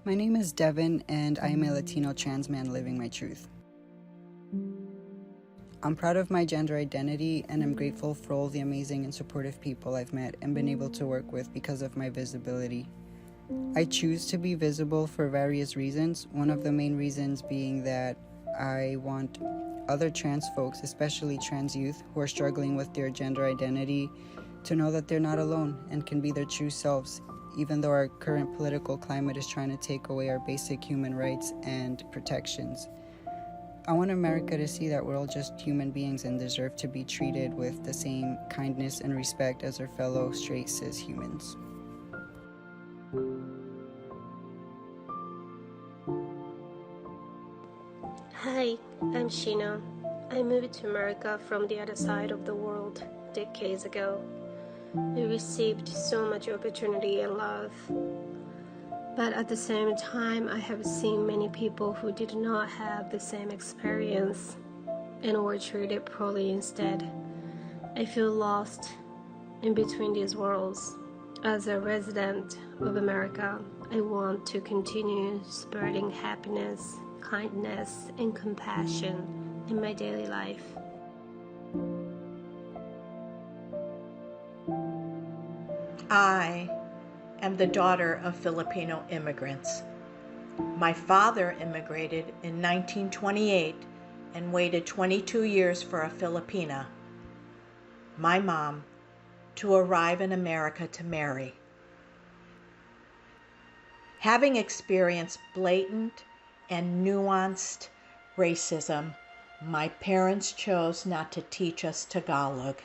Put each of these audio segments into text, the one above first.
My name is Devin, and I am a Latino trans man living my truth. I'm proud of my gender identity, and I'm grateful for all the amazing and supportive people I've met and been able to work with because of my visibility. I choose to be visible for various reasons, one of the main reasons being that I want other trans folks, especially trans youth who are struggling with their gender identity, to know that they're not alone and can be their true selves, even though our current political climate is trying to take away our basic human rights and protections. I want America to see that we're all just human beings and deserve to be treated with the same kindness and respect as our fellow straight cis humans. Hi, I'm Sheena. I moved to America from the other side of the world decades ago. I received so much opportunity and love. But at the same time, I have seen many people who did not have the same experience and were treated poorly instead. I feel lost in between these worlds. As a resident of America, I want to continue spreading happiness, kindness, and compassion in my daily life. I am the daughter of Filipino immigrants. My father immigrated in 1928 and waited 22 years for a Filipina, my mom, to arrive in America to marry. Having experienced blatant and nuanced racism, my parents chose not to teach us Tagalog,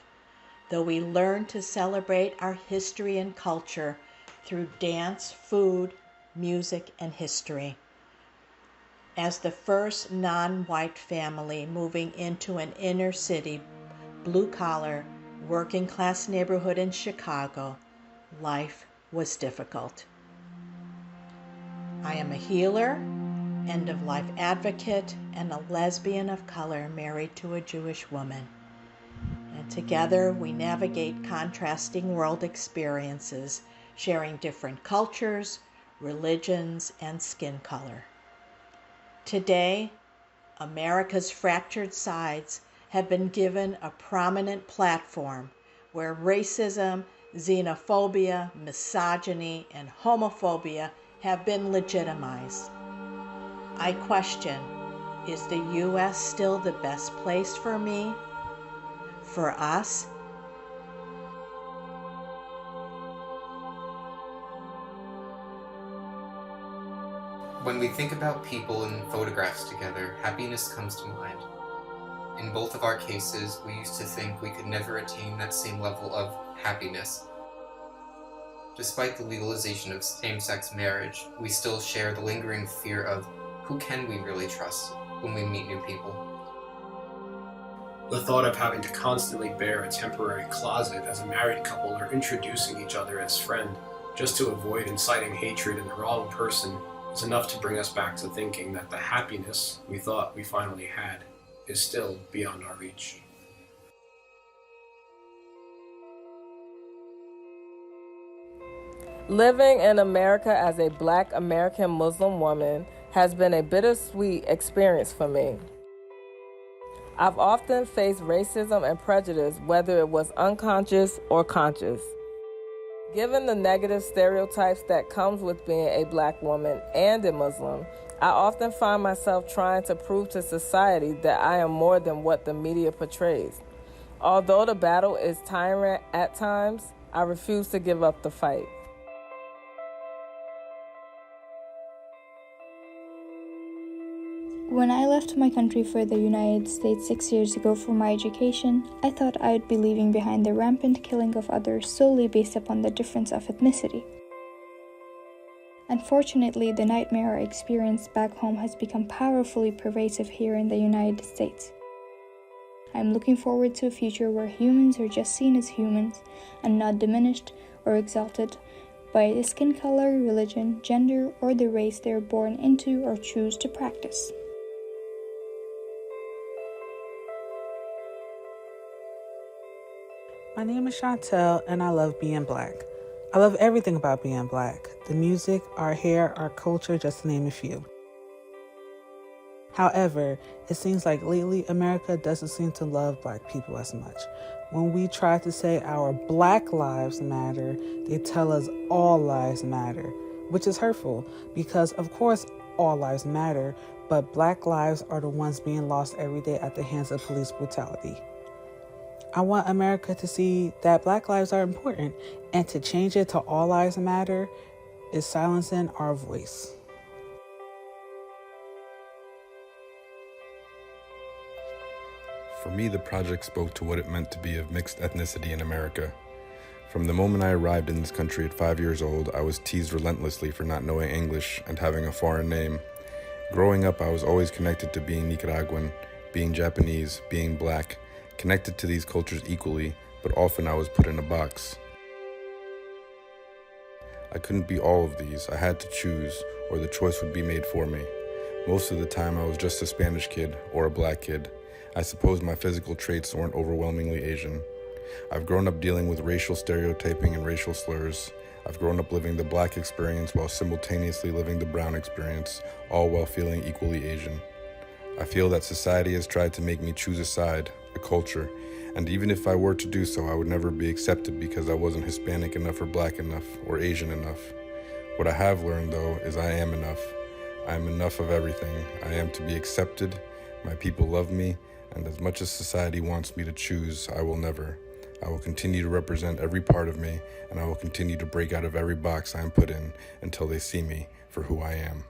though we learned to celebrate our history and culture through dance, food, music, and history. As the first non-white family moving into an inner city, blue-collar, working-class neighborhood in Chicago, life was difficult. I am a healer, end-of-life advocate, and a lesbian of color married to a Jewish woman. And together we navigate contrasting world experiences, sharing different cultures, religions, and skin color. Today, America's fractured sides have been given a prominent platform where racism, xenophobia, misogyny, and homophobia have been legitimized. I question, is the U.S. still the best place for me? For us? When we think about people in photographs together, happiness comes to mind. In both of our cases, we used to think we could never attain that same level of happiness. Despite the legalization of same-sex marriage, we still share the lingering fear of who can we really trust when we meet new people. The thought of having to constantly bear a temporary closet as a married couple or introducing each other as friend just to avoid inciting hatred in the wrong person is enough to bring us back to thinking that the happiness we thought we finally had is still beyond our reach. Living in America as a Black American Muslim woman has been a bittersweet experience for me. I've often faced racism and prejudice, whether it was unconscious or conscious. Given the negative stereotypes that comes with being a Black woman and a Muslim, I often find myself trying to prove to society that I am more than what the media portrays. Although the battle is tiring at times, I refuse to give up the fight. When I left my country for the United States 6 years ago for my education, I thought I would be leaving behind the rampant killing of others solely based upon the difference of ethnicity. Unfortunately, the nightmare I experienced back home has become powerfully pervasive here in the United States. I'm looking forward to a future where humans are just seen as humans and not diminished or exalted by the skin color, religion, gender, or the race they are born into or choose to practice. My name is Chantel, and I love being Black. I love everything about being Black. The music, our hair, our culture, just to name a few. However, it seems like lately America doesn't seem to love Black people as much. When we try to say our Black lives matter, they tell us all lives matter, which is hurtful because, of course, all lives matter, but Black lives are the ones being lost every day at the hands of police brutality. I want America to see that Black lives are important, and to change it to all lives matter is silencing our voice. For me, the project spoke to what it meant to be of mixed ethnicity in America. From the moment I arrived in this country at 5 years old, I was teased relentlessly for not knowing English and having a foreign name. Growing up, I was always connected to being Nicaraguan, being Japanese, being Black, connected to these cultures equally, but often I was put in a box. I couldn't be all of these. I had to choose, or the choice would be made for me. Most of the time, I was just a Spanish kid or a Black kid. I suppose my physical traits weren't overwhelmingly Asian. I've grown up dealing with racial stereotyping and racial slurs. I've grown up living the Black experience while simultaneously living the brown experience, all while feeling equally Asian. I feel that society has tried to make me choose a side, a culture, and even if I were to do so, I would never be accepted because I wasn't Hispanic enough or Black enough or Asian enough. What I have learned, though, is I am enough. I am enough of everything. I am to be accepted, my people love me, and as much as society wants me to choose, I will never. I will continue to represent every part of me, and I will continue to break out of every box I am put in until they see me for who I am.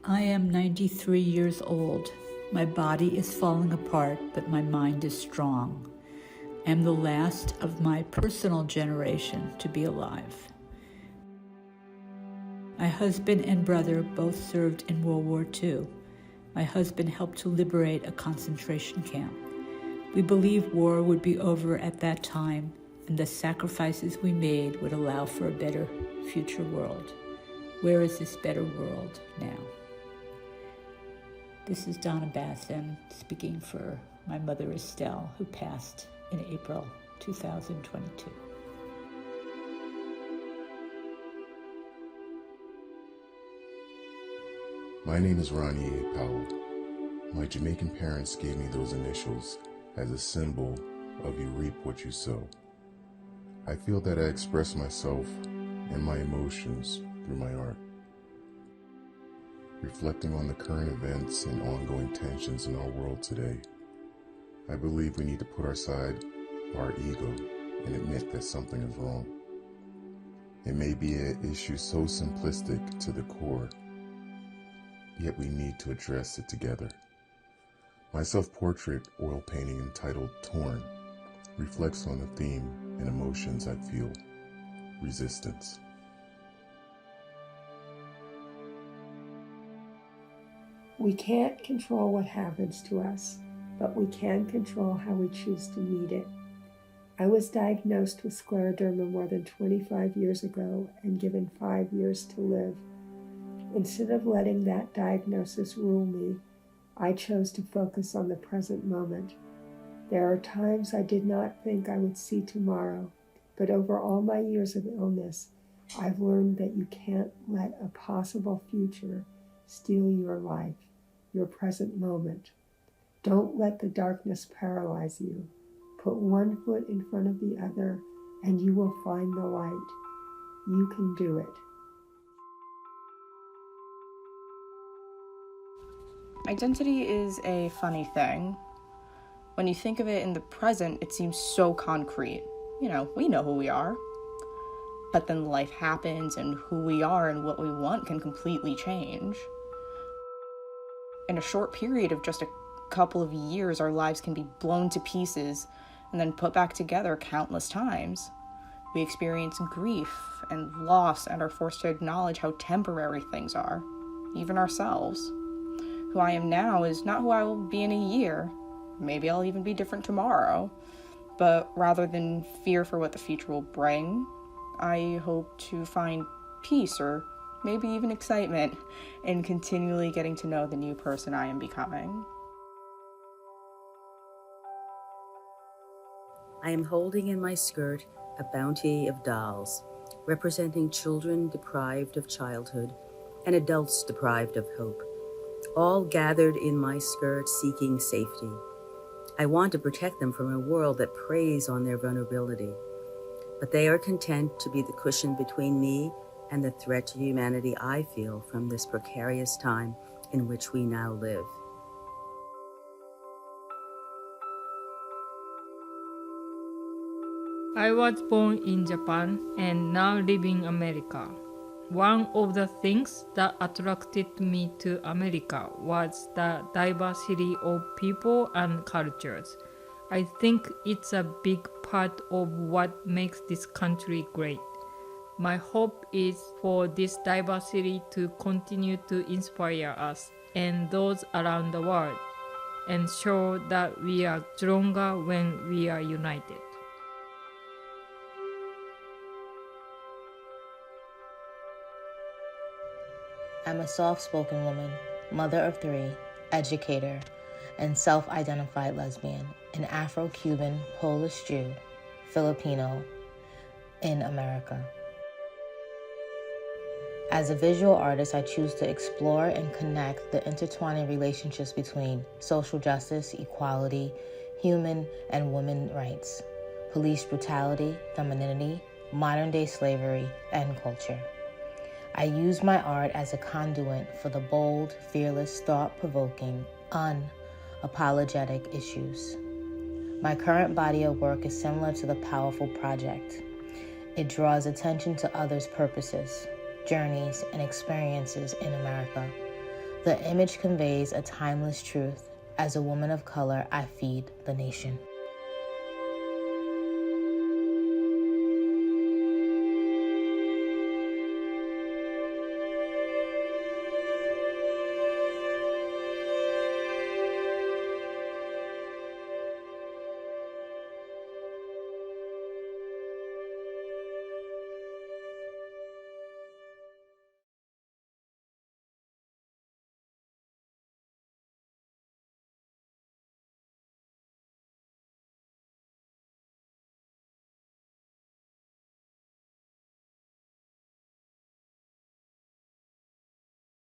I am 93 years old. My body is falling apart, but my mind is strong. I am the last of my personal generation to be alive. My husband and brother both served in World War II. My husband helped to liberate a concentration camp. We believed war would be over at that time, and the sacrifices we made would allow for a better future world. Where is this better world now? This is Donna Basson speaking for my mother Estelle, who passed in April 2022. My name is Ronnie A. Powell. My Jamaican parents gave me those initials as a symbol of you reap what you sow. I feel that I express myself and my emotions through my art. Reflecting on the current events and ongoing tensions in our world today, I believe we need to put aside our ego and admit that something is wrong. It may be an issue so simplistic to the core, yet we need to address it together. My self-portrait oil painting entitled Torn reflects on the theme and emotions I feel: resistance. We can't control what happens to us, but we can control how we choose to meet it. I was diagnosed with scleroderma more than 25 years ago and given 5 years to live. Instead of letting that diagnosis rule me, I chose to focus on the present moment. There are times I did not think I would see tomorrow, but over all my years of illness, I've learned that you can't let a possible future steal your life, your present moment. Don't let the darkness paralyze you. Put one foot in front of the other, and you will find the light. You can do it. Identity is a funny thing. When you think of it in the present, it seems so concrete. We know who we are. But then life happens, and who we are and what we want can completely change. In a short period of just a couple of years, our lives can be blown to pieces and then put back together countless times. We experience grief and loss and are forced to acknowledge how temporary things are, even ourselves. Who I am now is not who I will be in a year. Maybe I'll even be different tomorrow. But rather than fear for what the future will bring, I hope to find peace or maybe even excitement in continually getting to know the new person I am becoming. I am holding in my skirt a bounty of dolls, representing children deprived of childhood and adults deprived of hope, all gathered in my skirt seeking safety. I want to protect them from a world that preys on their vulnerability, but they are content to be the cushion between me and the threat to humanity I feel from this precarious time in which we now live. I was born in Japan and now live in America. One of the things that attracted me to America was the diversity of people and cultures. I think it's a big part of what makes this country great. My hope is for this diversity to continue to inspire us and those around the world, and show that we are stronger when we are united. I'm a soft-spoken woman, mother of 3, educator, and self-identified lesbian, an Afro-Cuban, Polish Jew, Filipino in America. As a visual artist, I choose to explore and connect the intertwining relationships between social justice, equality, human and women rights, police brutality, femininity, modern-day slavery, and culture. I use my art as a conduit for the bold, fearless, thought-provoking, unapologetic issues. My current body of work is similar to the powerful project. It draws attention to others' purposes, journeys, and experiences in America. The image conveys a timeless truth. As a woman of color, I feed the nation.